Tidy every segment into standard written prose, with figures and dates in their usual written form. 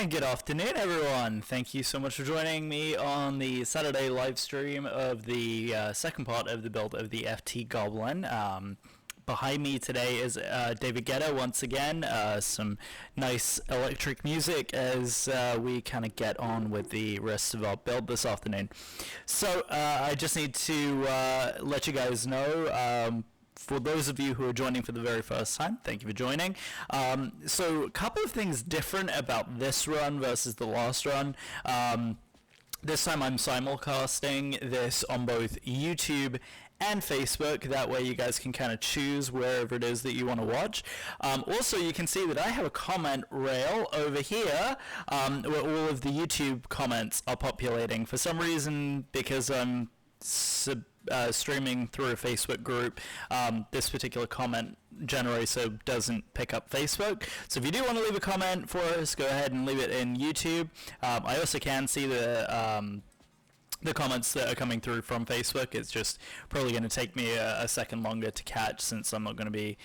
And good afternoon, everyone. Thank you so much for joining me on the Saturday live stream of the second part of the build of the FT Goblin. Behind me today is David Guetta once again. Some nice electric music as we kind of get on with the rest of our build this afternoon. So I just need to let you guys know, for those of you who are joining for the very first time, thank you for joining. So a couple of things different about this run versus the last run. This time I'm simulcasting this on both YouTube and Facebook. That way you guys can kind of choose wherever it is that you want to watch. Also, you can see that I have a comment rail over here where all of the YouTube comments are populating. For some reason, because I'm streaming through a Facebook group, this particular comment generator doesn't pick up Facebook. So if you do want to leave a comment for us, go ahead and leave it in YouTube. I also can see the comments that are coming through from Facebook. It's just probably going to take me a second longer to catch, since I'm not going to be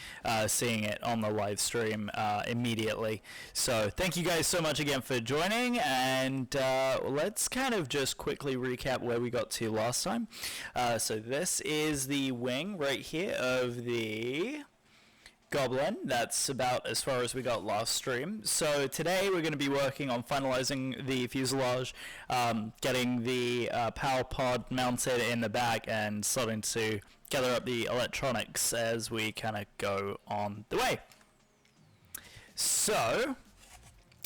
seeing it on the live stream immediately. So thank you guys so much again for joining, and let's kind of just quickly recap where we got to last time. So this is the wing right here of the Goblin. That's about as far as we got last stream. So today we're going to be working on finalizing the fuselage, getting the power pod mounted in the back, and starting to gather up the electronics as we kind of go on the way. So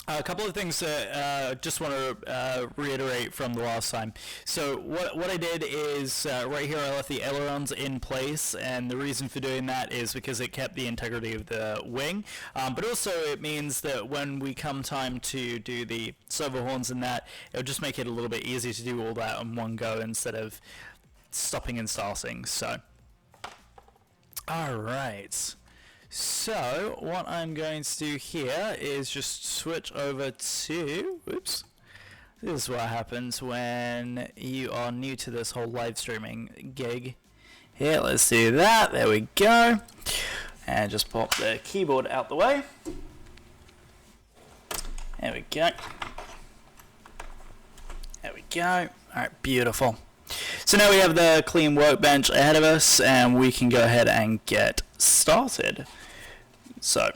a couple of things that I just want to reiterate from the last time. So what I did is right here I left the ailerons in place, and the reason for doing that is because it kept the integrity of the wing, but also it means that when we come time to do the servo horns and that, it'll just make it a little bit easier to do all that in one go instead of stopping and starting. So alright. So what I'm going to do here is just switch over to, oops, this is what happens when you are new to this whole live streaming gig. Here, let's do that, there we go, and just pop the keyboard out the way. There we go. There we go, alright, beautiful. So now we have the clean workbench ahead of us, and we can go ahead and get started. So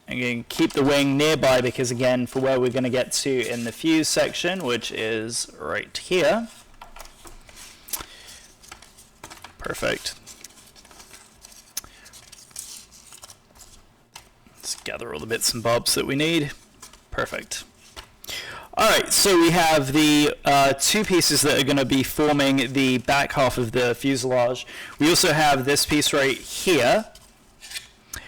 I'm going to keep the wing nearby because, again, for where we're going to get to in the fuse section, which is right here. Perfect. Let's gather all the bits and bobs that we need. Perfect. Alright, so we have the two pieces that are going to be forming the back half of the fuselage. We also have this piece right here,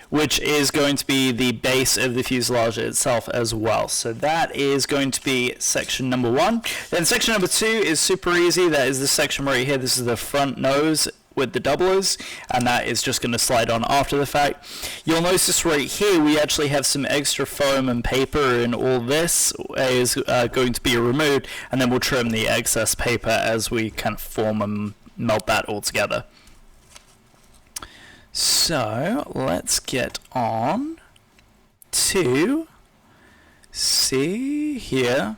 which is going to be the base of the fuselage itself as well. So that is going to be section number 1. Then section number 2 is super easy. That is this section right here. This is the front nose with the doublers, and that is just going to slide on after the fact. You'll notice right here we actually have some extra foam and paper, and all this is going to be removed, and then we'll trim the excess paper as we kind of form and melt that all together. So let's get on to see here.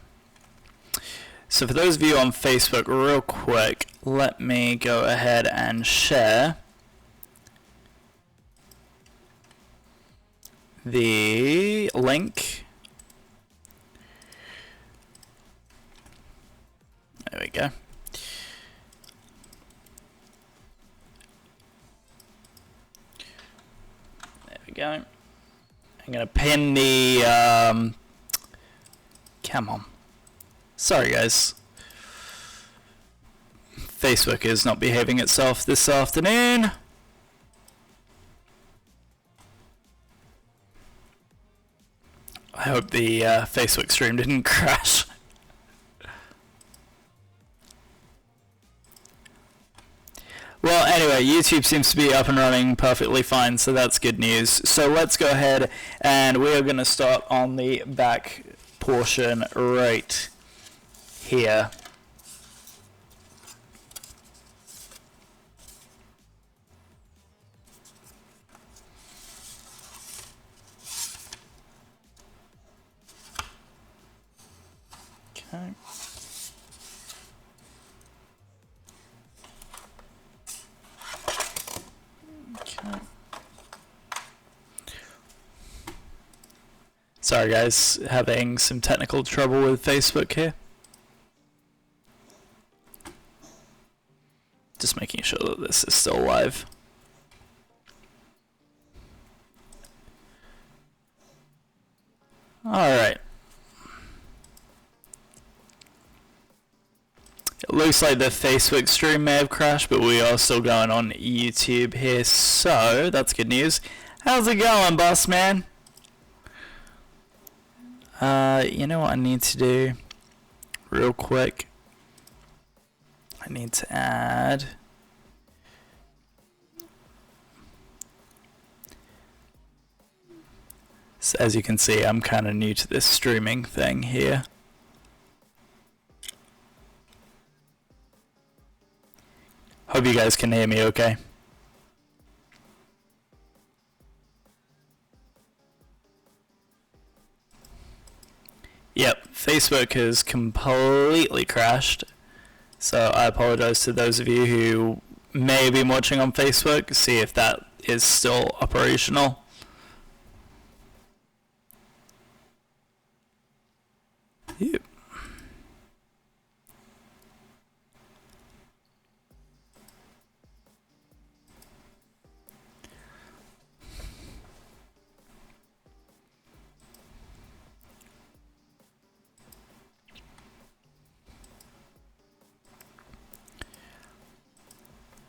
So for those of you on Facebook, real quick, let me go ahead and share the link. There we go. Go. I'm going to pin the come on. Sorry guys. Facebook is not behaving itself this afternoon. I hope the Facebook stream didn't crash. Well, anyway, YouTube seems to be up and running perfectly fine, so that's good news. So let's go ahead, and we are going to start on the back portion right here. Okay. Sorry guys, having some technical trouble with Facebook here. Just making sure that this is still live. Alright. It looks like the Facebook stream may have crashed, but we are still going on YouTube here, so that's good news. How's it going, boss man? You know what I need to do real quick? I need to add so as you can see, I'm kind of new to this streaming thing here. Hope you guys can hear me okay. Yep, Facebook has completely crashed. So I apologize to those of you who may have been watching on Facebook. See if that is still operational. Yep.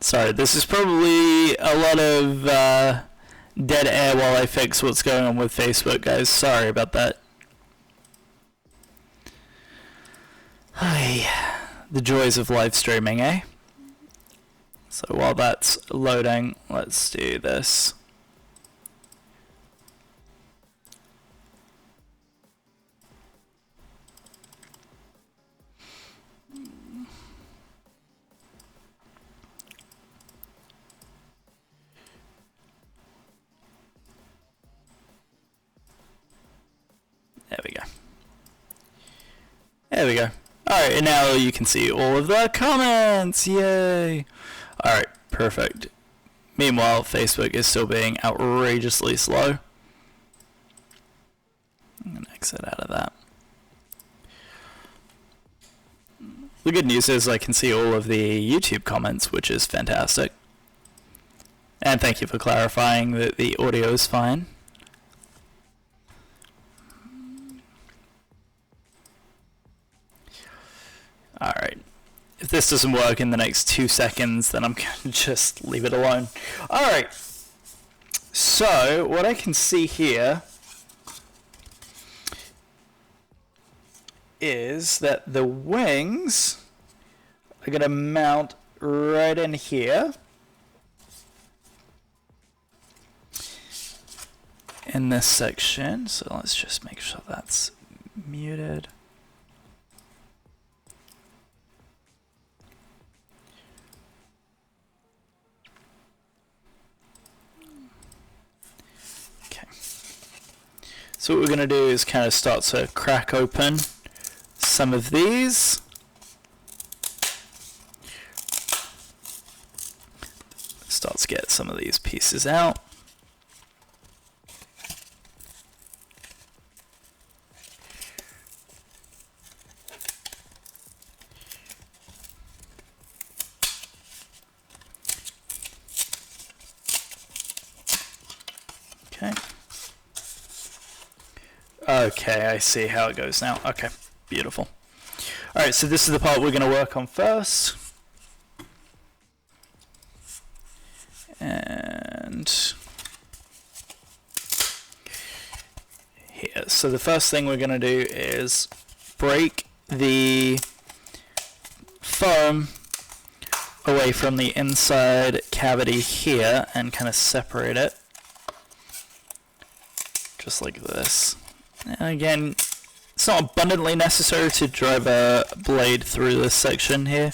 Sorry, this is probably a lot of dead air while I fix what's going on with Facebook, guys. Sorry about that. Hi, the joys of live streaming, eh? So while that's loading, let's do this. There we go. There we go. Alright, and now you can see all of the comments! Yay! Alright, perfect. Meanwhile, Facebook is still being outrageously slow. I'm going to exit out of that. The good news is I can see all of the YouTube comments, which is fantastic. And thank you for clarifying that the audio is fine. Alright, if this doesn't work in the next 2 seconds, then I'm going to just leave it alone. Alright, so what I can see here is that the wings are going to mount right in here. In this section, so let's just make sure that's muted. So what we're going to do is kind of start to crack open some of these. Start to get some of these pieces out. Okay. Okay, I see how it goes now. Okay, beautiful. Alright, so this is the part we're going to work on first. And here. So the first thing we're going to do is break the foam away from the inside cavity here and kind of separate it. Just like this. And again, it's not abundantly necessary to drive a blade through this section here.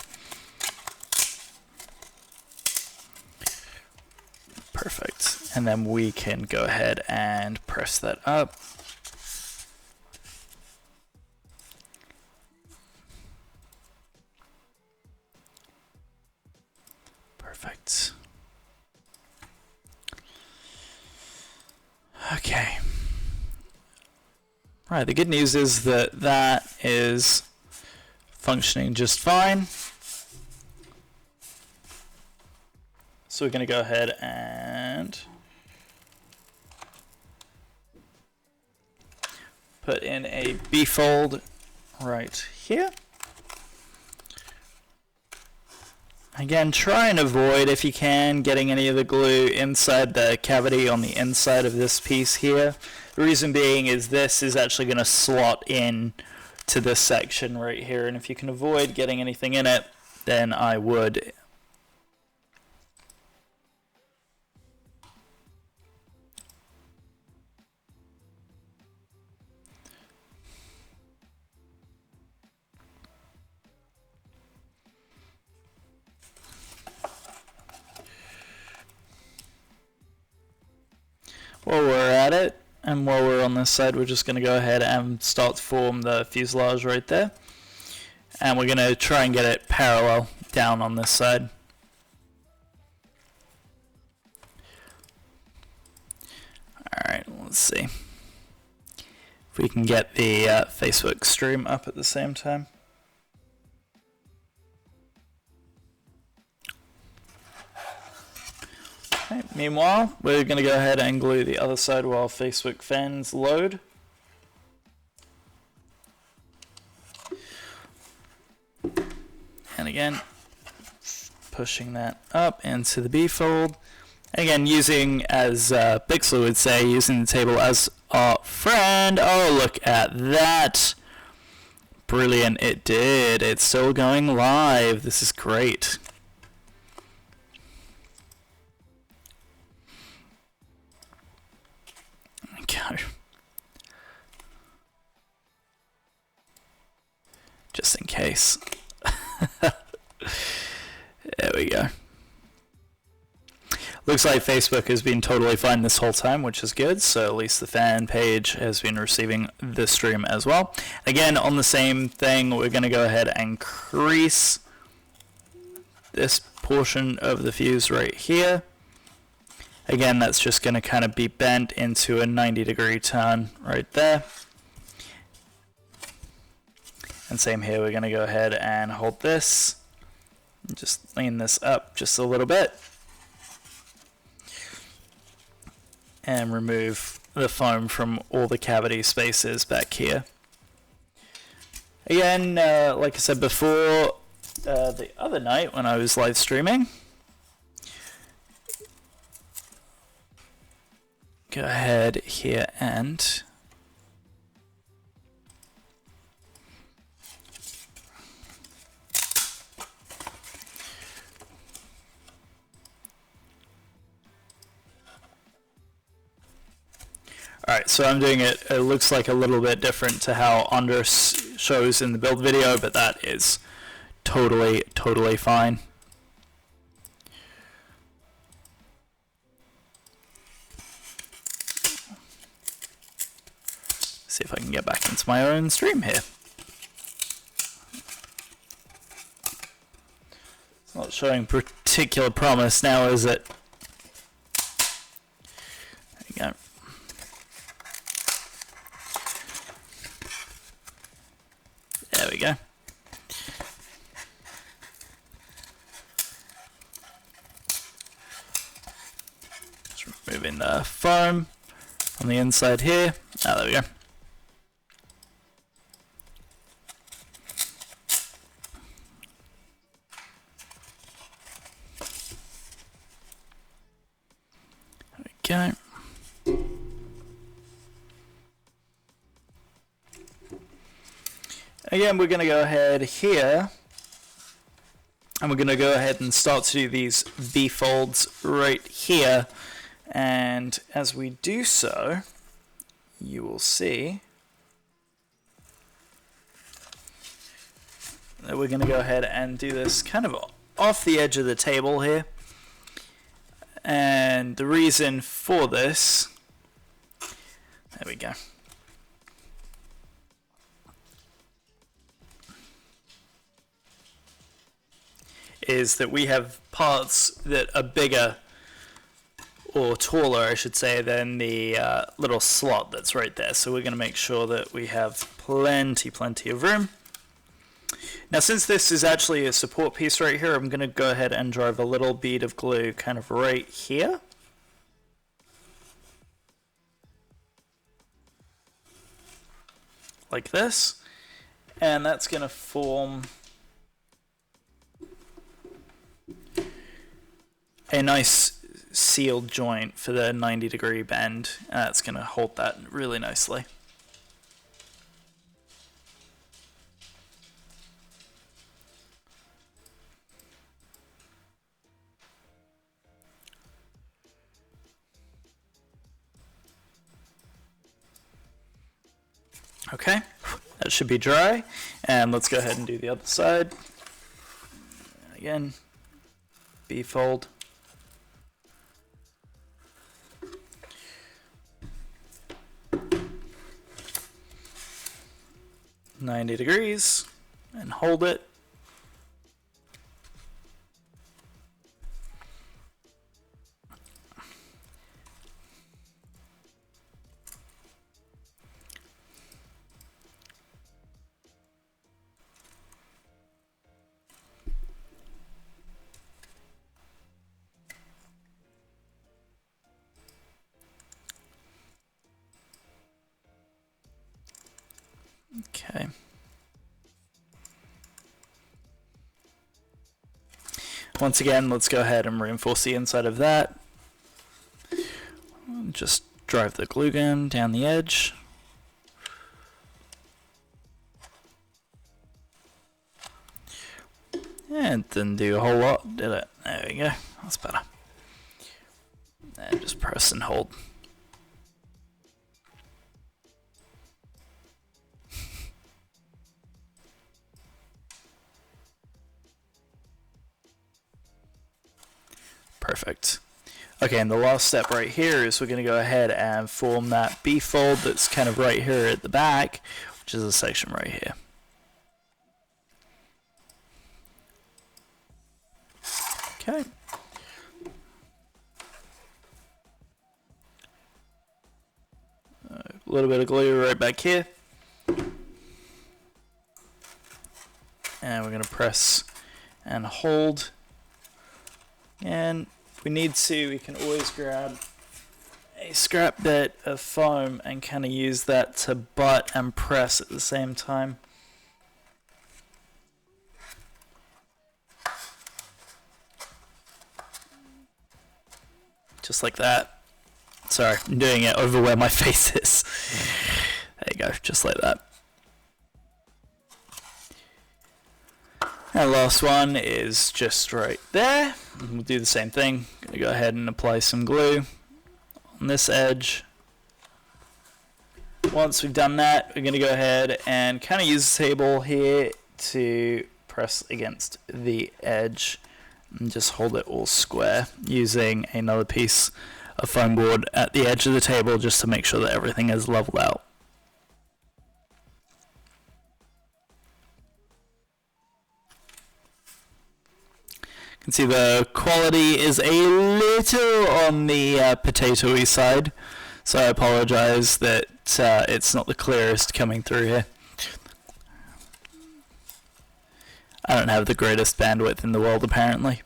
Perfect. And then we can go ahead and press that up. Perfect. Okay. Right, the good news is that that is functioning just fine. So we're going to go ahead and put in a B-fold right here. Again, try and avoid, if you can, getting any of the glue inside the cavity on the inside of this piece here. The reason being is this is actually going to slot in to this section right here, and if you can avoid getting anything in it, then I would. While we're at it, and while we're on this side, we're just going to go ahead and start to form the fuselage right there. And we're going to try and get it parallel down on this side. Alright, let's see if we can get the Facebook stream up at the same time. Okay, meanwhile, we're going to go ahead and glue the other side while Facebook fans load. And again, pushing that up into the B-fold. Again, using, as Bixler would say, using the table as our friend. Oh, look at that. Brilliant, it did. It's still going live. This is great. Go. Just in case. There we go. Looks like Facebook has been totally fine this whole time, which is good. So at least the fan page has been receiving the stream as well. Again, on the same thing, we're going to go ahead and crease this portion of the fuse right here. Again, that's just going to kind of be bent into a 90-degree turn right there. And same here, we're going to go ahead and hold this. And just lean this up just a little bit. And remove the foam from all the cavity spaces back here. Again, like I said before, the other night when I was live streaming, go ahead here and alright, so I'm doing it, it looks like a little bit different to how Anders shows in the build video, but that is totally fine. See if I can get back into my own stream here. It's not showing particular promise now, is it? There you go. There we go. Just removing the foam on the inside here. Ah, there we go. Okay. Again, we're going to go ahead here, and we're going to go ahead and start to do these B-folds right here. And as we do so, you will see that we're going to go ahead and do this kind of off the edge of the table here. And the reason for this, there we go, is that we have parts that are bigger or taller, I should say, than the little slot that's right there. So we're going to make sure that we have plenty of room. Now, since this is actually a support piece right here, I'm going to go ahead and drive a little bead of glue kind of right here. Like this. And that's going to form a nice sealed joint for the 90-degree bend. That's going to hold that really nicely. Okay, that should be dry, and let's go ahead and do the other side. Again, B-fold. $90 degrees, and hold it. Okay. Once again, let's go ahead and reinforce the inside of that. Just drive the glue gun down the edge. And didn't do a whole lot, did it? There we go. That's better. And just press and hold. Perfect. Okay, and the last step right here is we're going to go ahead and form that B fold that's kind of right here at the back, which is a section right here. Okay. A little bit of glue right back here. And we're going to press and hold. And if we need to, we can always grab a scrap bit of foam and kind of use that to butt and press at the same time. Just like that. Sorry, I'm doing it over where my face is. There you go, just like that. And last one is just right there. We'll do the same thing. Gonna go ahead and apply some glue on this edge. Once we've done that, we're gonna go ahead and kind of use the table here to press against the edge and just hold it all square using another piece of foam board at the edge of the table just to make sure that everything is leveled out. You can see the quality is a little on the potato-y side, so I apologize that it's not the clearest coming through here. I don't have the greatest bandwidth in the world, apparently.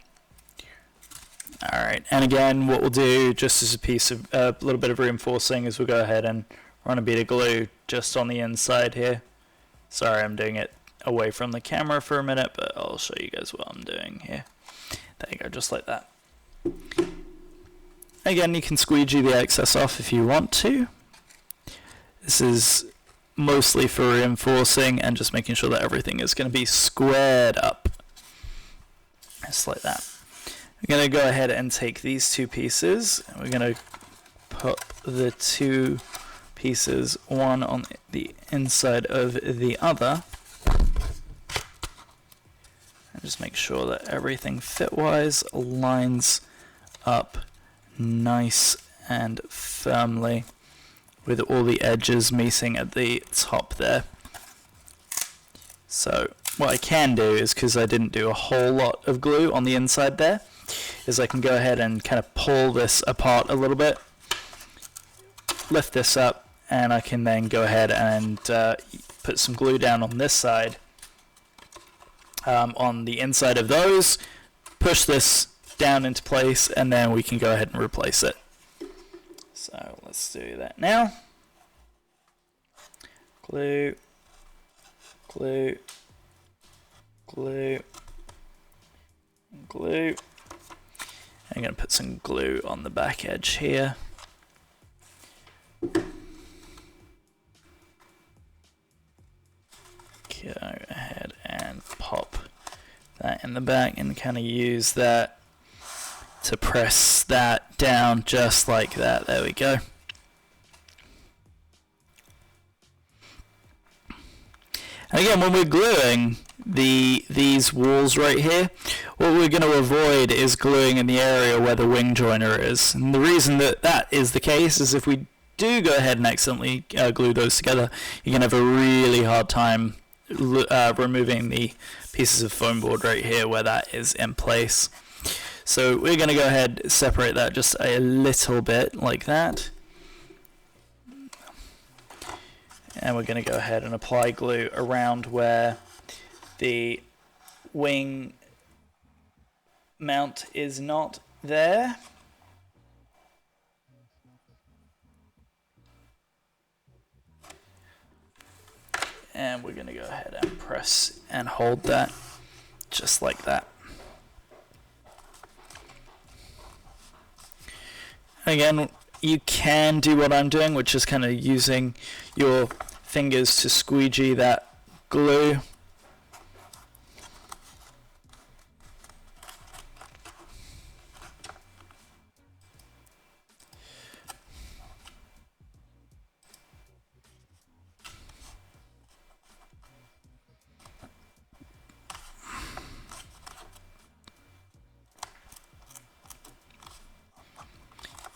Alright, and again, what we'll do, just as a piece of a little bit of reinforcing, is we'll go ahead and run a bit of glue just on the inside here. Sorry, I'm doing it away from the camera for a minute, but I'll show you guys what I'm doing here. There you go, just like that. Again, you can squeegee the excess off if you want to. This is mostly for reinforcing and just making sure that everything is going to be squared up. Just like that. We're going to go ahead and take these two pieces, and we're going to put the two pieces, one on the inside of the other. And just make sure that everything fit-wise lines up nice and firmly with all the edges meeting at the top there. So what I can do is, because I didn't do a whole lot of glue on the inside there, is I can go ahead and kind of pull this apart a little bit, lift this up, and I can then go ahead and put some glue down on this side, on the inside of those, push this down into place, and then we can go ahead and replace it. So let's do that now. Glue, glue, glue, glue. I'm going to put some glue on the back edge here. Go ahead and pop that in the back and kind of use that to press that down just like that. There we go. And again, when we're gluing these walls right here, what we're going to avoid is gluing in the area where the wing joiner is. And the reason that that is the case is if we do go ahead and accidentally glue those together, you can have a really hard time removing the pieces of foam board right here where that is in place. So we're going to go ahead and separate that just a little bit like that. And we're going to go ahead and apply glue around where the wing mount is not there. And we're going to go ahead and press and hold that just like that. Again, you can do what I'm doing, which is kind of using your fingers to squeegee that glue.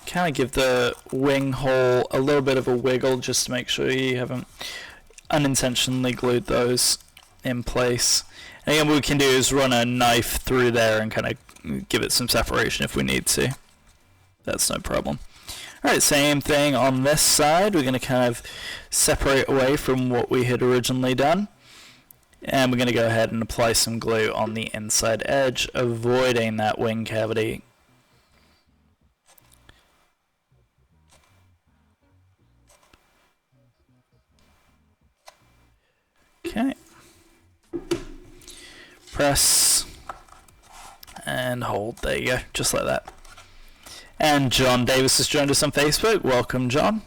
Kind of give the wing hole a little bit of a wiggle just to make sure you haven't unintentionally glued those in place. And again, what we can do is run a knife through there and kind of give it some separation if we need to. That's no problem. Alright, same thing on this side. We're going to kind of separate away from what we had originally done. And we're going to go ahead and apply some glue on the inside edge, avoiding that wing cavity. Okay. Press and hold. There you go, just like that. And John Davis has joined us on Facebook. Welcome, John.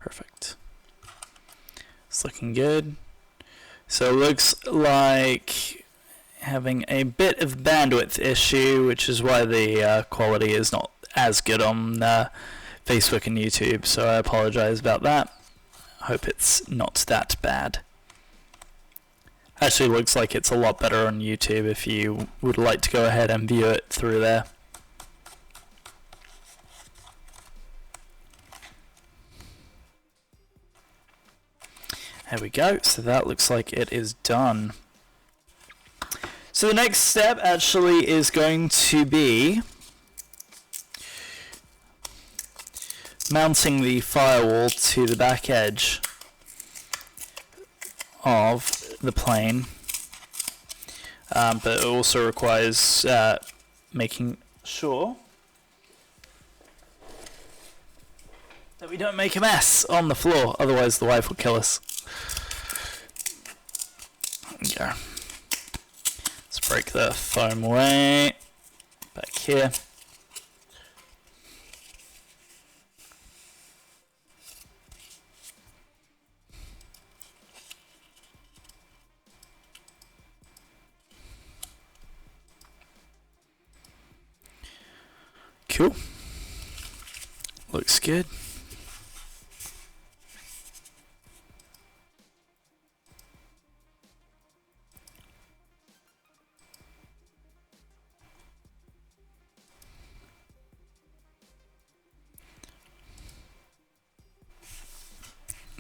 Perfect. It's looking good. So it looks like having a bit of bandwidth issue, which is why the quality is not as good on Facebook and YouTube. So I apologize about that. I hope it's not that bad. Actually, looks like it's a lot better on YouTube if you would like to go ahead and view it through there. There we go, so that looks like it is done. So the next step actually is going to be mounting the firewall to the back edge of the plane, but it also requires making sure that we don't make a mess on the floor, otherwise the wife will kill us. There we go. Let's break the foam away. Back here. Cool. Looks good.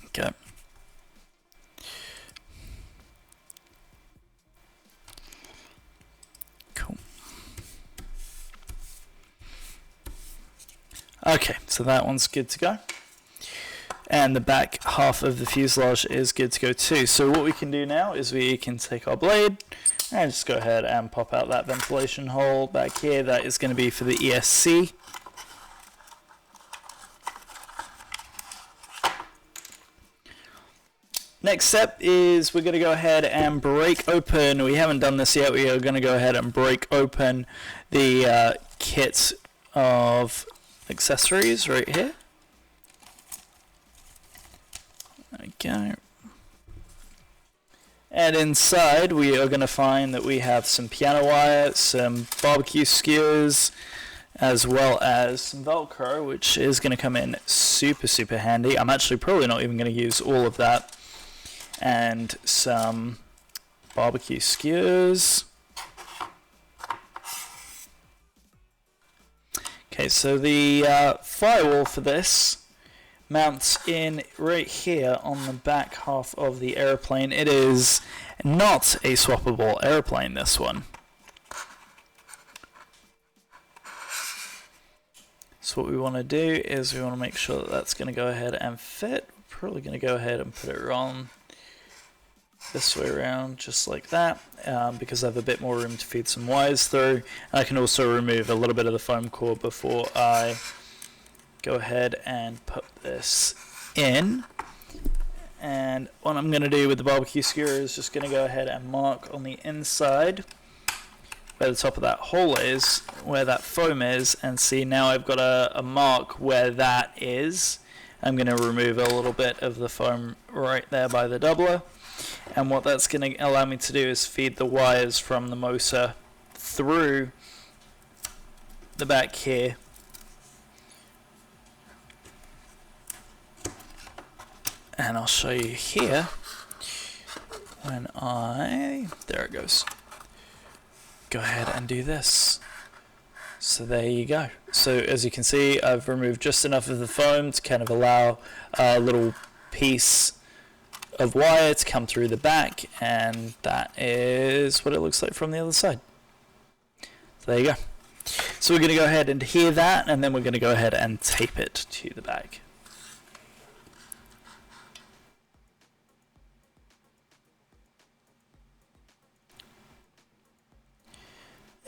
Okay. Cool. Okay, so that one's good to go. And the back half of the fuselage is good to go too. So what we can do now is we can take our blade and just go ahead and pop out that ventilation hole back here. That is going to be for the ESC. Next step is we're going to go ahead and break open, we haven't done this yet, we are going to go ahead and break open the kit of accessories right here. Okay. And inside we are going to find that we have some piano wire, some barbecue skewers, as well as some Velcro, which is going to come in super handy. I'm actually probably not even going to use all of that. And some barbecue skewers. Okay, so the firewall for this mounts in right here on the back half of the airplane. It is not a swappable airplane, this one. So what we want to do is we want to make sure that that's going to go ahead and fit. We're probably going to go ahead and put it on this way around, just like that, because I have a bit more room to feed some wires through. And I can also remove a little bit of the foam core before I go ahead and put this in. And what I'm going to do with the barbecue skewer is just going to go ahead and mark on the inside where the top of that hole is, where that foam is, and see now I've got a mark where that is. I'm going to remove a little bit of the foam right there by the doubler. And what that's going to allow me to do is feed the wires from the motor through the back here. And I'll show you here when there it goes. Go ahead and do this. So there you go. So as you can see, I've removed just enough of the foam to kind of allow a little piece of wire to come through the back, and that is what it looks like from the other side. So there you go. So we're going to go ahead and adhere that, and then we're going to go ahead and tape it to the back.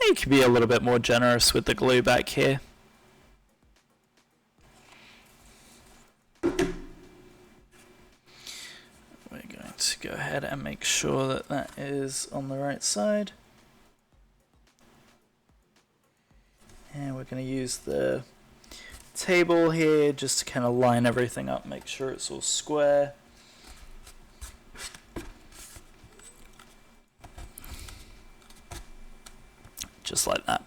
You can be a little bit more generous with the glue back here. To go ahead and make sure that that is on the right side, and we're going to use the table here just to kind of line everything up, make sure it's all square. Just like that.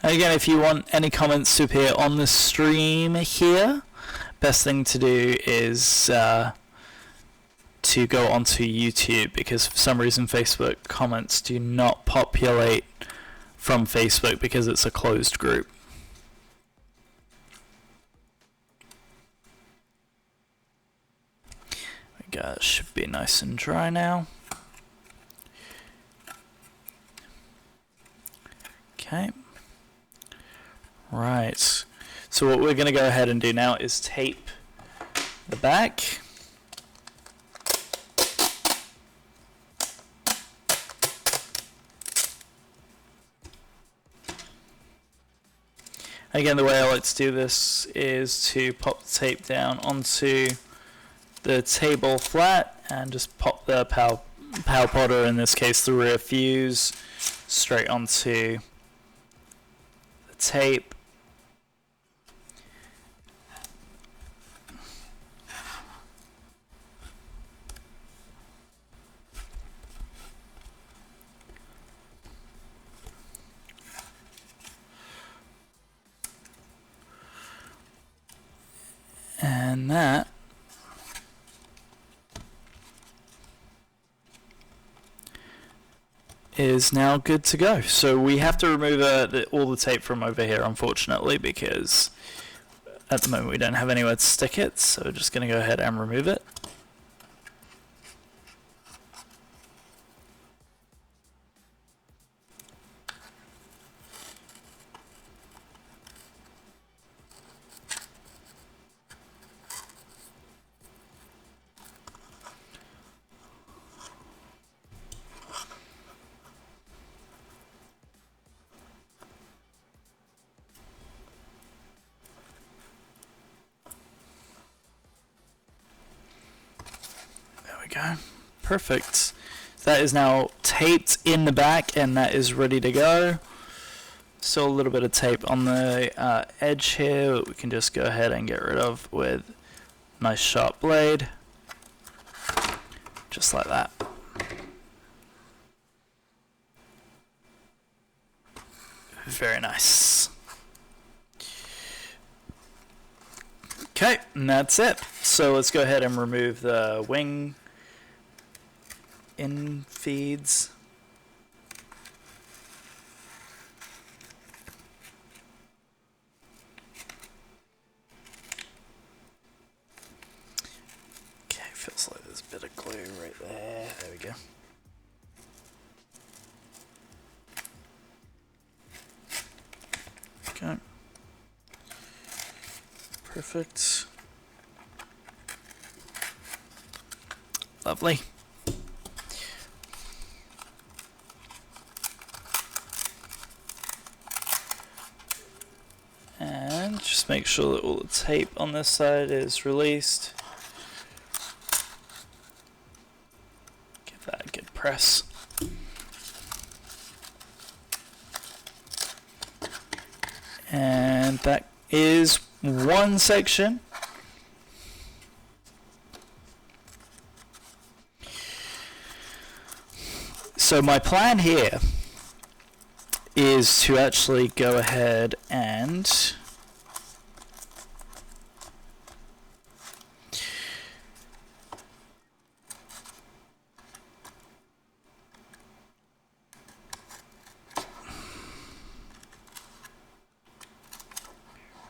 Again, if you want any comments to appear on the stream here, best thing to do is to go onto YouTube, because for some reason Facebook comments do not populate from Facebook because it's a closed group. There we go, it should be nice and dry now. Okay. Right, so what we're going to go ahead and do now is tape the back. Again, the way I like to do this is to pop the tape down onto the table flat and just pop the power podder, in this case the rear fuse, straight onto the tape. is now good to go. So we have to remove all the tape from over here, unfortunately, because at the moment we don't have anywhere to stick it, so we're just going to go ahead and remove it. Go. Perfect. That is now taped in the back and that is ready to go. Still a little bit of tape on the edge here we can just go ahead and get rid of with a nice sharp blade. Just like that. Very nice. Okay, and that's it. So let's go ahead and remove the wing in feeds. Okay, feels like there's a bit of glue right there. There we go. Okay. Perfect. Lovely. And just make sure that all the tape on this side is released. Give that a good press. And that is one section. So my plan here is to actually go ahead and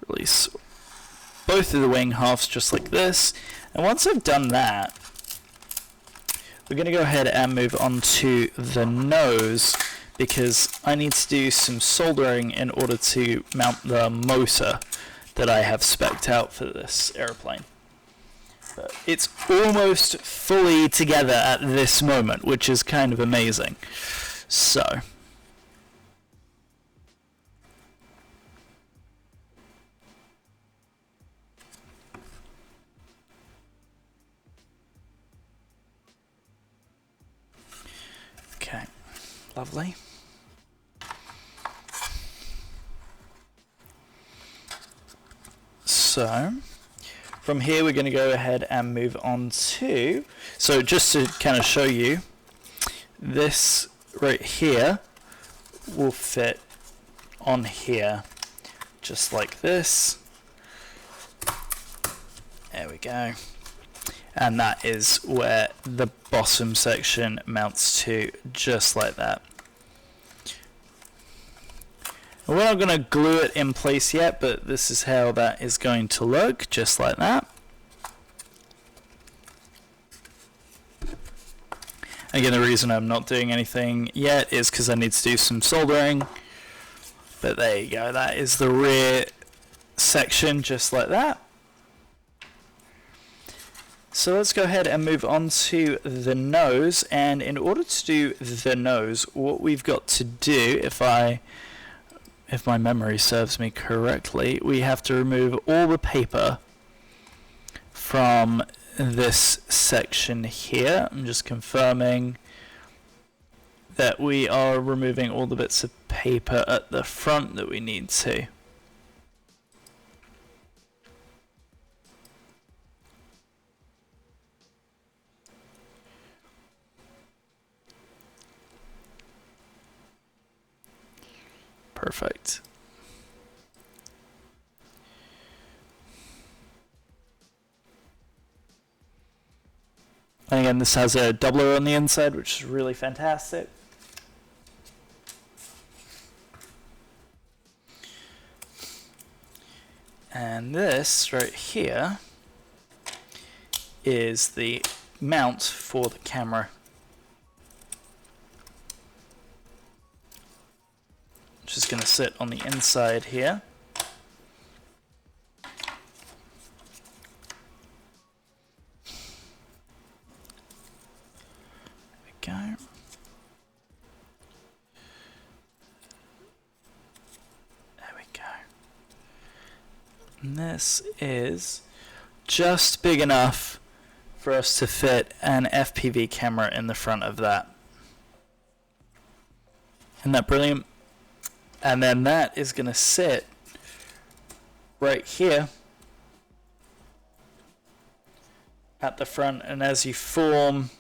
release both of the wing halves just like this. And once I've done that, we're going to go ahead and move on to the nose, because I need to do some soldering in order to mount the motor that I have spec'd out for this airplane. But it's almost fully together at this moment, which is kind of amazing. So okay, lovely. So from here we're going to go ahead and move on to, so just to kind of show you, this right here will fit on here just like this. There we go. And that is where the bottom section mounts to, just like that. We're not going to glue it in place yet, but this is how that is going to look, just like that. Again, the reason I'm not doing anything yet is because I need to do some soldering. But there you go, that is the rear section, just like that. So let's go ahead and move on to the nose, and in order to do the nose, what we've got to do, if my memory serves me correctly, we have to remove all the paper from this section here. I'm just confirming that we are removing all the bits of paper at the front that we need to. Perfect. And again, this has a doubler on the inside, which is really fantastic. And this right here is the mount for the camera. Which is going to sit on the inside here. There we go. And this is just big enough for us to fit an FPV camera in the front of that. Isn't that brilliant? And then that is going to sit right here at the front, and as you form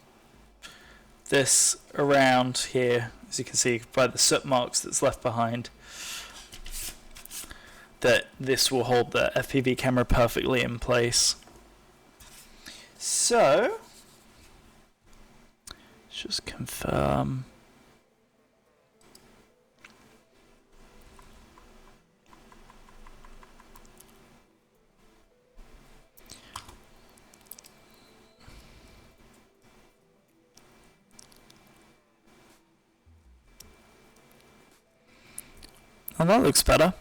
this around here, as you can see by the soot marks that's left behind, that this will hold the FPV camera perfectly in place. So, let's just confirm. Oh, that looks better.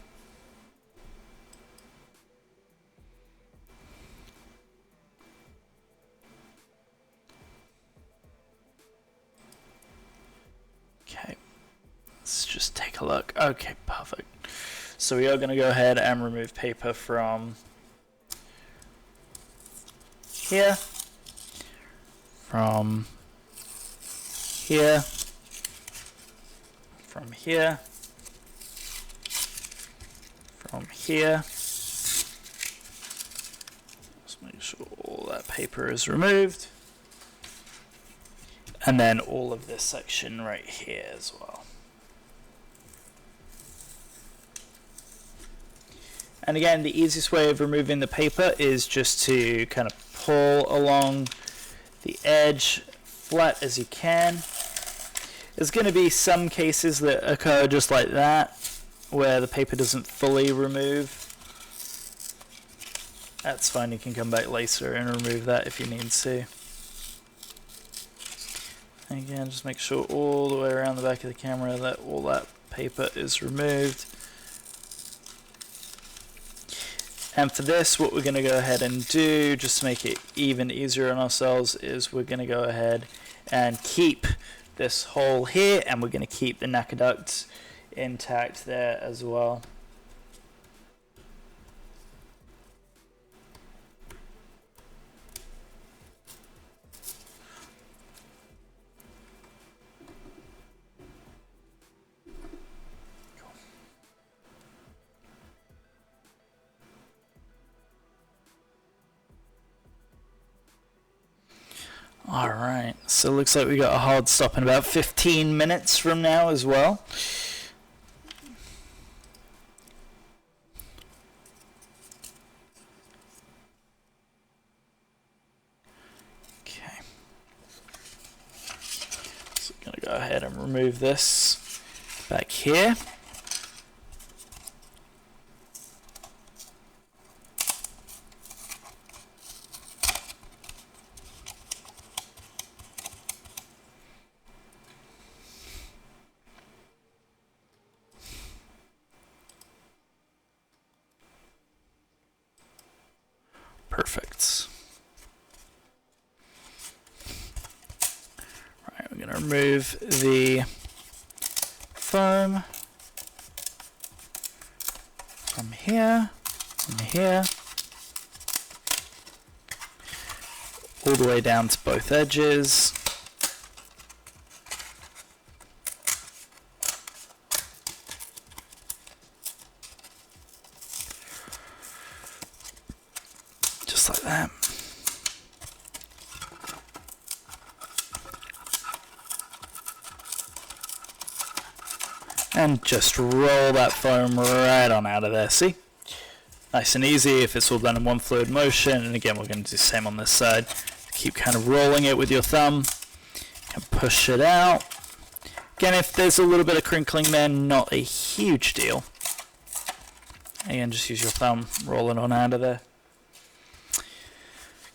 Okay, let's just take a look. Okay, perfect. So we are going to go ahead and remove paper from here, from here, from here, from here. Just make sure all that paper is removed. And then all of this section right here as well. And again, the easiest way of removing the paper is just to kind of pull along the edge flat as you can. There's going to be some cases that occur just like that, where the paper doesn't fully remove. That's fine, you can come back later and remove that if you need to. Again, just make sure all the way around the back of the camera that all that paper is removed. And for this, what we're going to go ahead and do, just to make it even easier on ourselves, is we're going to go ahead and keep this hole here, and we're going to keep the NACA duct intact there as well. Alright, so it looks like we got a hard stop in about 15 minutes from now as well. Okay. So I'm going to go ahead and remove this back here. Perfect. Right, we're going to remove the foam from here, and here, all the way down to both edges. Just like that. And just roll that foam right on out of there, see? Nice and easy if it's all done in one fluid motion. And again, we're going to do the same on this side. Keep kind of rolling it with your thumb and push it out. Again, if there's a little bit of crinkling there, not a huge deal. Again, just use your thumb, roll it on out of there.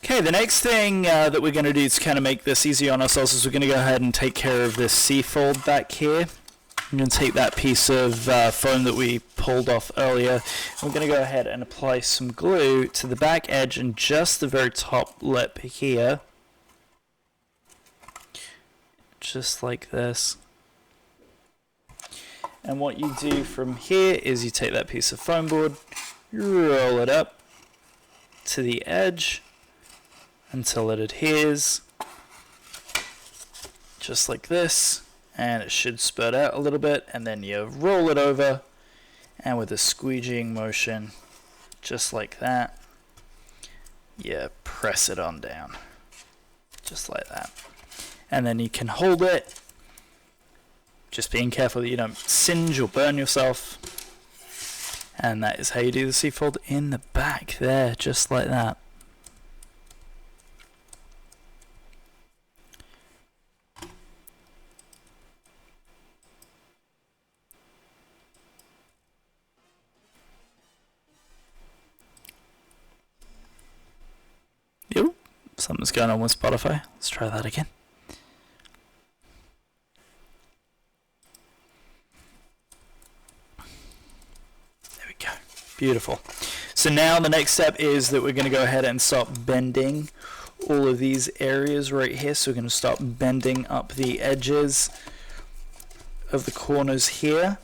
Okay, the next thing that we're going to do to kind of make this easy on ourselves is we're going to go ahead and take care of this C-fold back here. I'm going to take that piece of foam that we pulled off earlier. We're going to go ahead and apply some glue to the back edge and just the very top lip here. Just like this. And what you do from here is you take that piece of foam board, you roll it up to the edge until it adheres, just like this, and it should spurt out a little bit, and then you roll it over, and with a squeegeeing motion, just like that, you press it on down, just like that. And then you can hold it, just being careful that you don't singe or burn yourself. And that is how you do the C-fold in the back there, just like that. Yo, something's going on with Spotify. Let's try that again. There we go. Beautiful. So now the next step is that we're going to go ahead and start bending all of these areas right here. So we're going to start bending up the edges of the corners here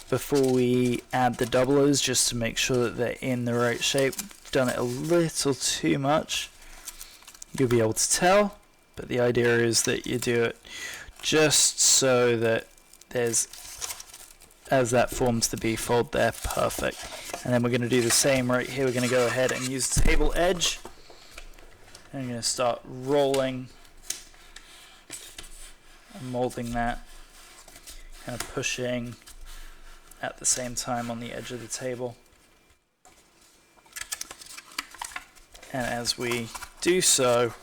before we add the doublers, just to make sure that they're in the right shape. Done it a little too much. You'll be able to tell, but the idea is that you do it just so that there's, as that forms the B fold there, perfect. And then we're going to do the same right here. We're going to go ahead and use the table edge. And I'm going to start rolling and molding that, kind of pushing at the same time on the edge of the table. And as we do so,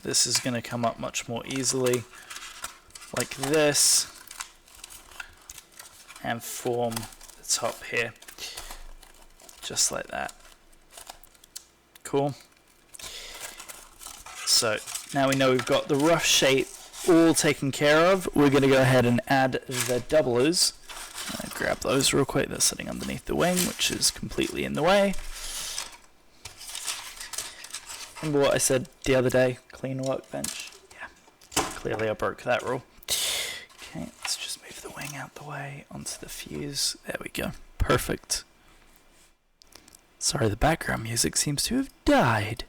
this is going to come up much more easily, like this, and form the top here, just like that. Cool. So now we know we've got the rough shape all taken care of. We're going to go ahead and add the doublers. Grab those real quick. They're sitting underneath the wing, which is completely in the way. Remember what I said the other day? Clean workbench. Yeah, clearly I broke that rule. Okay, let's just move the wing out the way onto the fuse. There we go. Perfect. Sorry, the background music seems to have died.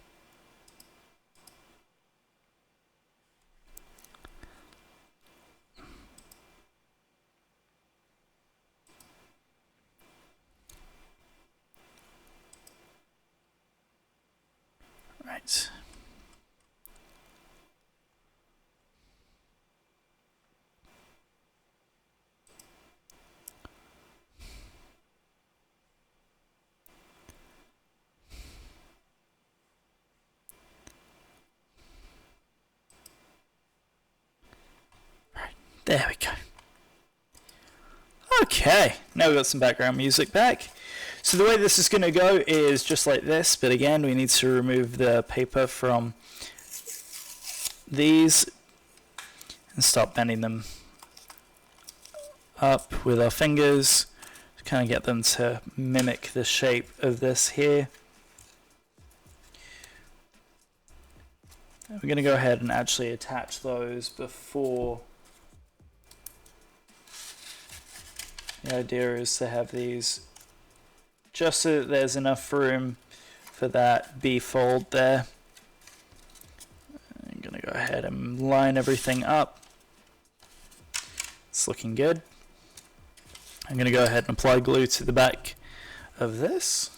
Right. Right, there we go. Okay, now we've got some background music back. So the way this is going to go is just like this, but again we need to remove the paper from these and start bending them up with our fingers to kind of get them to mimic the shape of this here. And we're going to go ahead and actually attach those before. The idea is to have these just so that there's enough room for that B fold there. I'm going to go ahead and line everything up. It's looking good. I'm going to go ahead and apply glue to the back of this.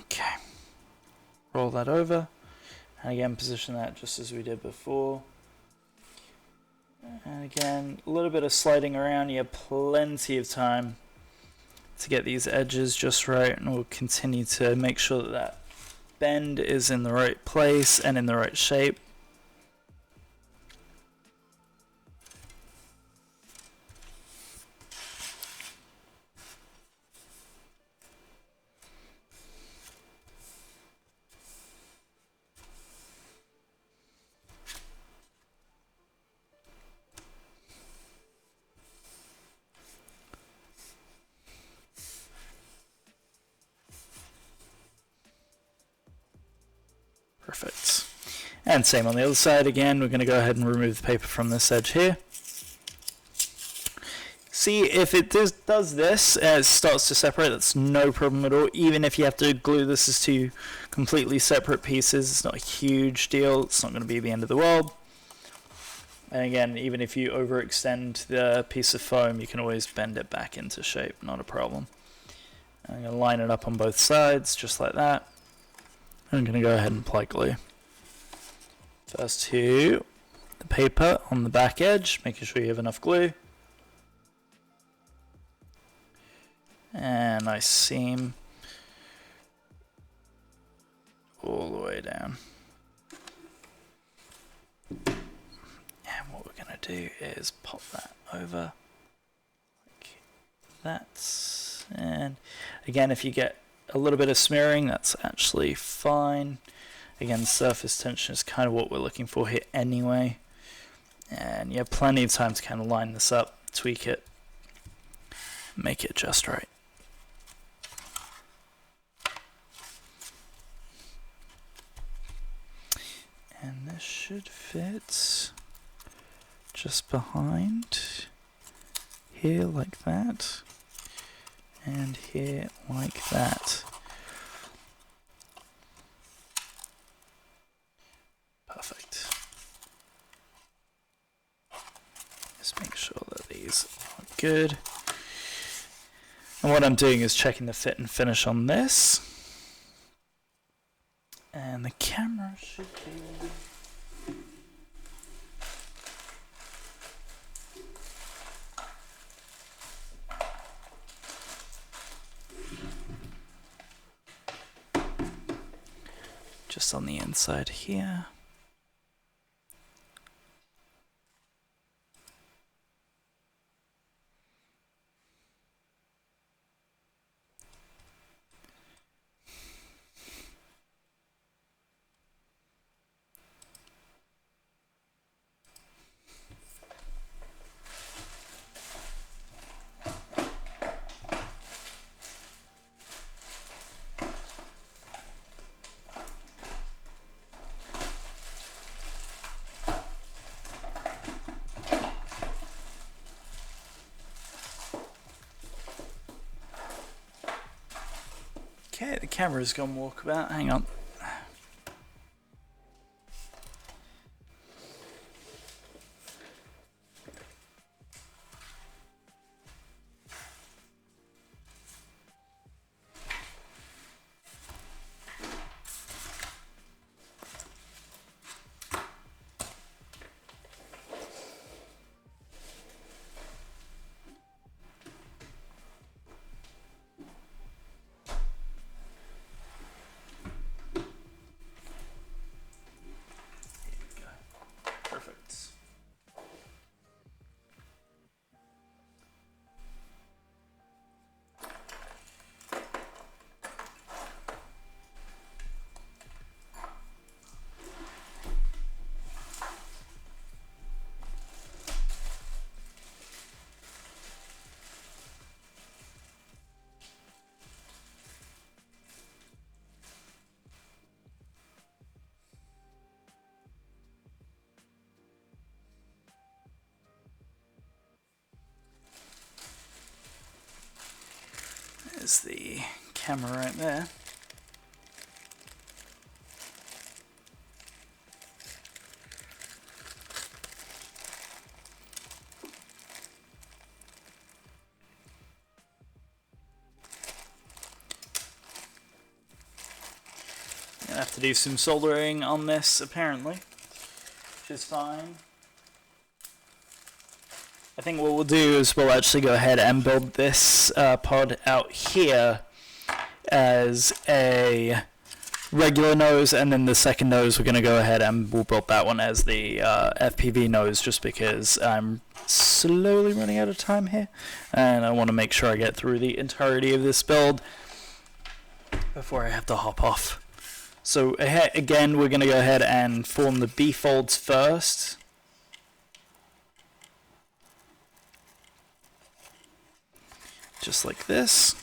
Okay. Roll that over. And again, position that just as we did before. And again, a little bit of sliding around. You have plenty of time to get these edges just right, and we'll continue to make sure that that bend is in the right place and in the right shape. Perfect. And same on the other side again. We're going to go ahead and remove the paper from this edge here. See, if it does this, it starts to separate, that's no problem at all. Even if you have to glue this as two completely separate pieces, it's not a huge deal. It's not going to be the end of the world. And again, even if you overextend the piece of foam, you can always bend it back into shape, not a problem. I'm going to line it up on both sides, just like that. I'm going to go ahead and apply glue. First to the paper on the back edge, making sure you have enough glue. And nice seam all the way down. And what we're going to do is pop that over like that. And again, if you get a little bit of smearing, that's actually fine. Again, surface tension is kind of what we're looking for here anyway. And you have plenty of time to kind of line this up, tweak it, make it just right. And this should fit just behind here like that. And here like that. Perfect. Just make sure that these are good. And what I'm doing is checking the fit and finish on this. And the camera should be... just on the inside here. Okay, the camera's gone walkabout. Hang on. There's the camera right there. Gonna have to do some soldering on this apparently, which is fine. I think what we'll do is we'll actually go ahead and build this pod out here as a regular nose, and then the second nose we're going to go ahead and we'll build that one as the FPV nose, just because I'm slowly running out of time here and I want to make sure I get through the entirety of this build before I have to hop off. So again, we're going to go ahead and form the B folds first. Just like this.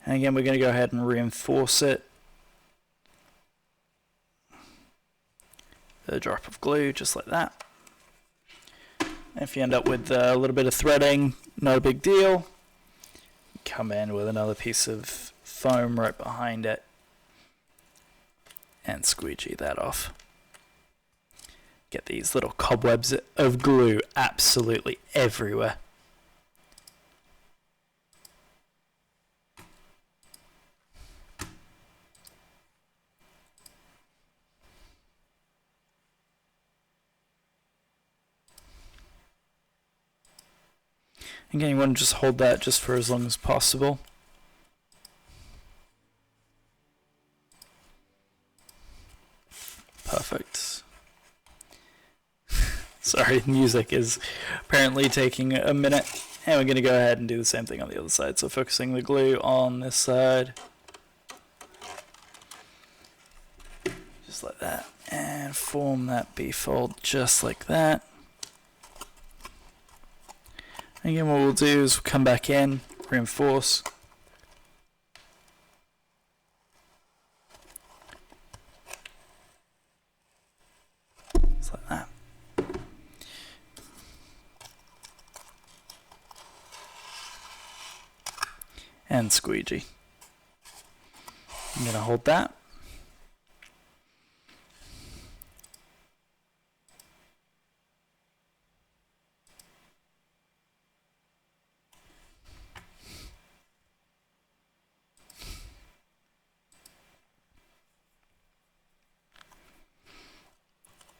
And again, we're going to go ahead and reinforce it. A drop of glue, just like that. If you end up with a little bit of threading, no big deal. Come in with another piece of foam right behind it and squeegee that off. Get these little cobwebs of glue absolutely everywhere. Again, you want to just hold that just for as long as possible. Perfect. Sorry, music is apparently taking a minute. And we're going to go ahead and do the same thing on the other side. So focusing the glue on this side. Just like that. And form that B fold just like that. Again, what we'll do is we'll come back in, reinforce. Just like that. And squeegee. I'm going to hold that.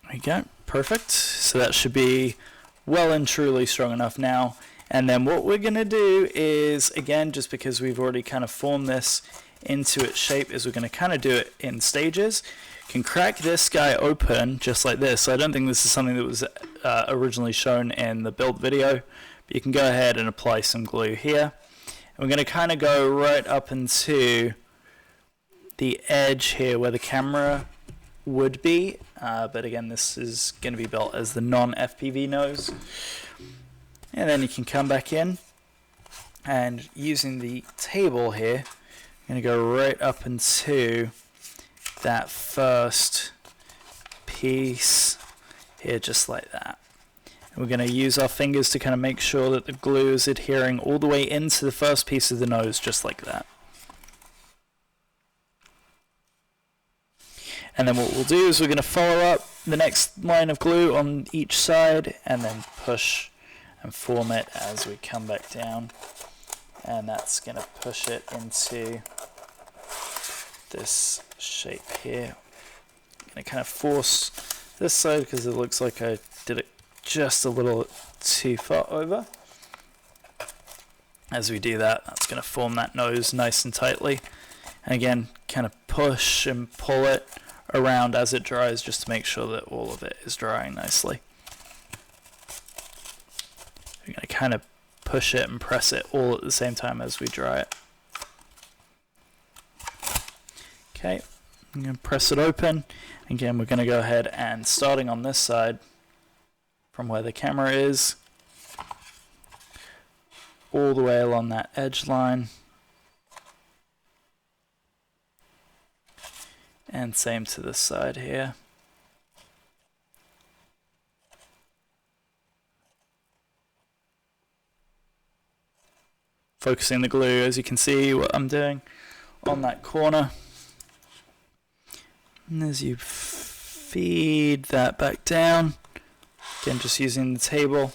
There you go, perfect. So that should be well and truly strong enough now. And then what we're going to do is, again, just because we've already kind of formed this into its shape, is we're going to kind of do it in stages. You can crack this guy open just like this. So I don't think this is something that was originally shown in the build video, but you can go ahead and apply some glue here. And we're going to kind of go right up into the edge here where the camera would be, but again, this is going to be built as the non-FPV nose. And then you can come back in, and using the table here, I'm going to go right up into that first piece here, just like that. And we're going to use our fingers to kind of make sure that the glue is adhering all the way into the first piece of the nose, just like that. And then what we'll do is we're going to follow up the next line of glue on each side and then push and form it as we come back down. And that's going to push it into this shape here. I'm going to kind of force this side because it looks like I did it just a little too far over. As we do that, that's going to form that nose nice and tightly. And again, kind of push and pull it around as it dries, just to make sure that all of it is drying nicely. We're going to kind of push it and press it all at the same time as we dry it. Okay, I'm going to press it open. Again, we're going to go ahead and, starting on this side from where the camera is, all the way along that edge line. And same to this side here. Focusing the glue, as you can see what I'm doing on that corner. And as you feed that back down, again just using the table,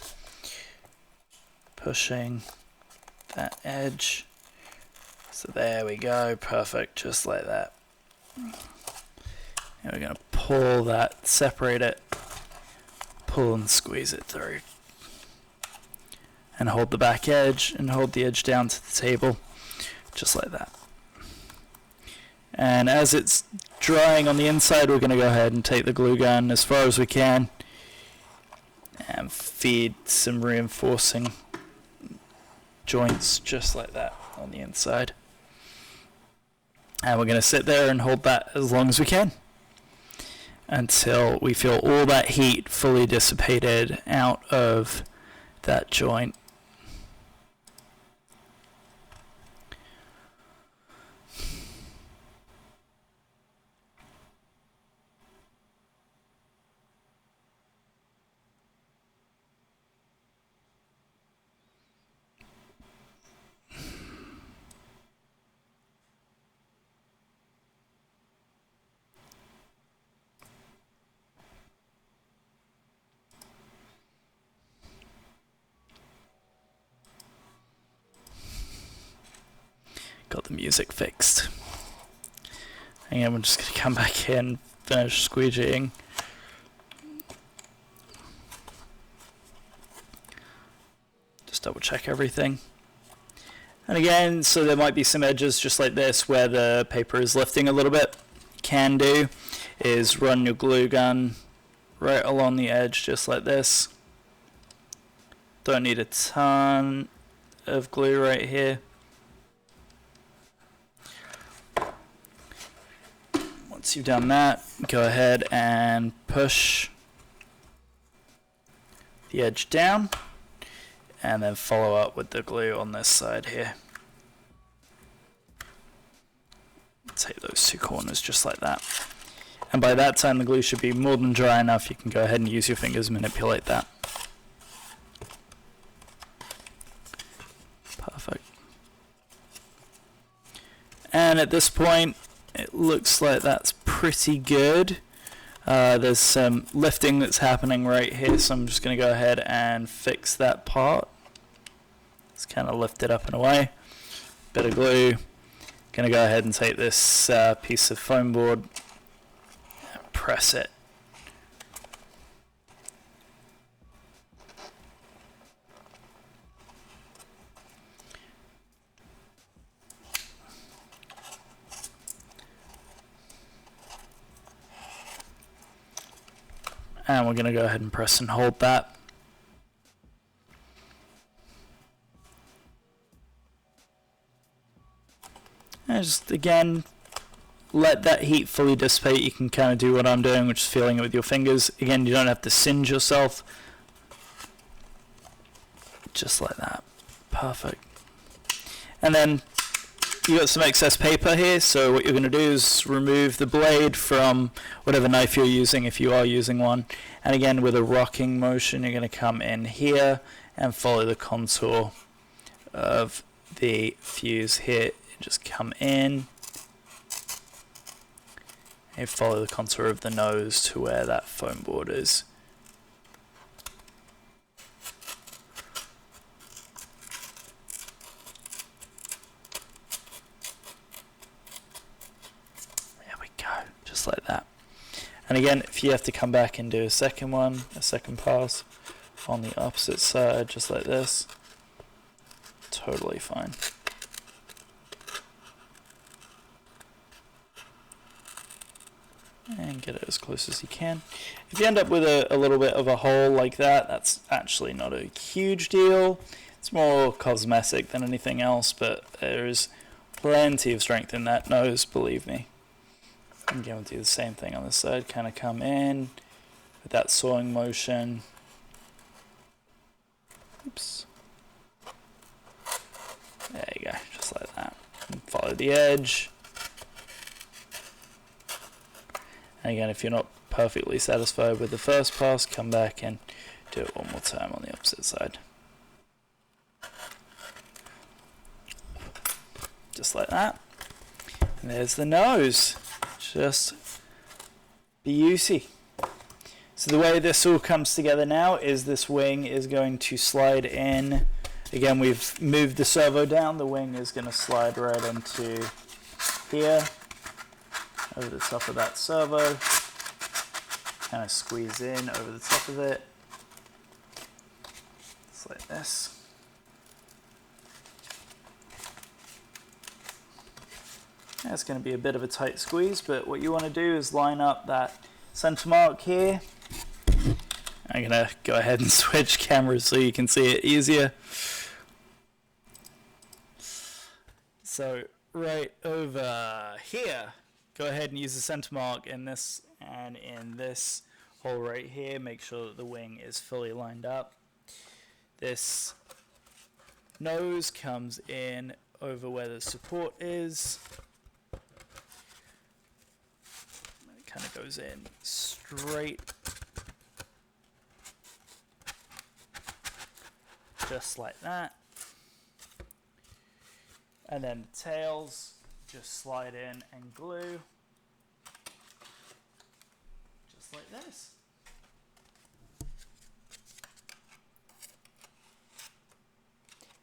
pushing that edge. So there we go, perfect, just like that. And we're going to pull that, separate it, pull and squeeze it through. And hold the back edge and hold the edge down to the table, just like that. And as it's drying on the inside, we're going to go ahead and take the glue gun as far as we can and feed some reinforcing joints just like that on the inside. And we're going to sit there and hold that as long as we can until we feel all that heat fully dissipated out of that joint. Got the music fixed. And we're just going to come back in, finish squeegeeing. Just double check everything. And again, so there might be some edges just like this where the paper is lifting a little bit. Can do is run your glue gun right along the edge just like this. Don't need a ton of glue right here. Once you've done that, go ahead and push the edge down and then follow up with the glue on this side here. Take those two corners just like that. And by that time the glue should be more than dry enough. You can go ahead and use your fingers and manipulate that. Perfect. And at this point it looks like that's pretty good. There's some lifting that's happening right here, so I'm just going to go ahead and fix that part. It's kind of lifted up and away. Bit of glue. Going to go ahead and take this piece of foam board and press it. And we're going to go ahead and press and hold that. And just again, let that heat fully dissipate. You can kind of do what I'm doing, which is feeling it with your fingers. Again, you don't have to singe yourself. Just like that. Perfect. And then you got some excess paper here, so what you're going to do is remove the blade from whatever knife you're using if you are using one. And again, with a rocking motion, you're going to come in here and follow the contour of the fuse here. Just come in and follow the contour of the nose to where that foam board is. Just like that. And again, if you have to come back and do a second one, a second pass on the opposite side, just like this, totally fine. And get it as close as you can. If you end up with a little bit of a hole like that, that's actually not a huge deal. It's more cosmetic than anything else, but there is plenty of strength in that nose, believe me. Again, we'll do the same thing on this side, kind of come in with that sawing motion. Oops. There you go, just like that. And follow the edge. And again, if you're not perfectly satisfied with the first pass, come back and do it one more time on the opposite side. Just like that. And there's the nose. Just beauty. So the way this all comes together now is this wing is going to slide in. Again, we've moved the servo down. The wing is going to slide right into here, over the top of that servo. Kind of squeeze in over the top of it. Just like this. That's going to be a bit of a tight squeeze, but what you want to do is line up that center mark here. I'm going to go ahead and switch cameras so you can see it easier. So right over here, go ahead and use the center mark in this and in this hole right here. Make sure that the wing is fully lined up. This nose comes in over where the support is. It kind of goes in straight, just like that. And then the tails just slide in and glue, just like this.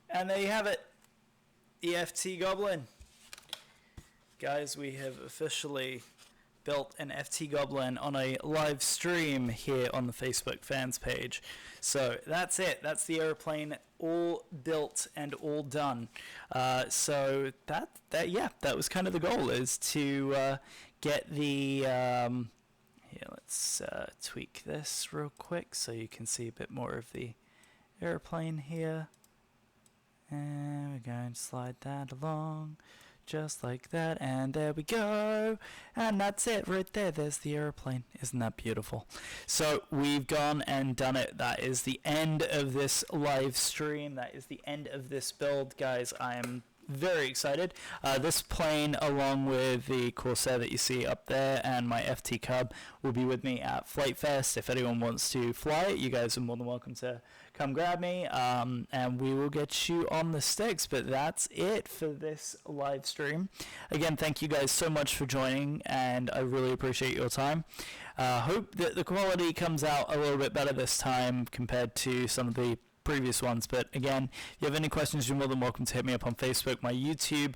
And there you have it, the FT Goblin. Guys, we have officially built an FT Goblin on a live stream here on the Facebook fans page. So that's it. That's the airplane all built and all done. So that was kind of the goal, is to get the here, let's tweak this real quick so you can see a bit more of the airplane here. And we're going to slide that along just like that, and there we go, and that's it right there. There's the airplane. Isn't that beautiful? So we've gone and done it. That is the end of this live stream. That is the end of this build, guys. I am very excited. This plane, along with the Corsair that you see up there and my FT Cub, will be with me at Flight Fest. If anyone wants to fly it, you guys are more than welcome to come grab me, and we will get you on the sticks. But that's it for this live stream. Again, thank you guys so much for joining, and I really appreciate your time. Hope that the quality comes out a little bit better this time compared to some of the previous ones. But again, if you have any questions, you're more than welcome to hit me up on Facebook. My YouTube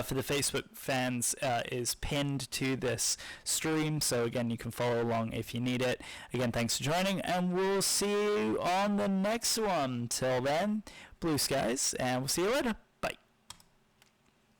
for the Facebook fans is pinned to this stream, so again, you can follow along if you need it. Again, thanks for joining, and we'll see you on the next one. Till then, blue skies, and we'll see you later.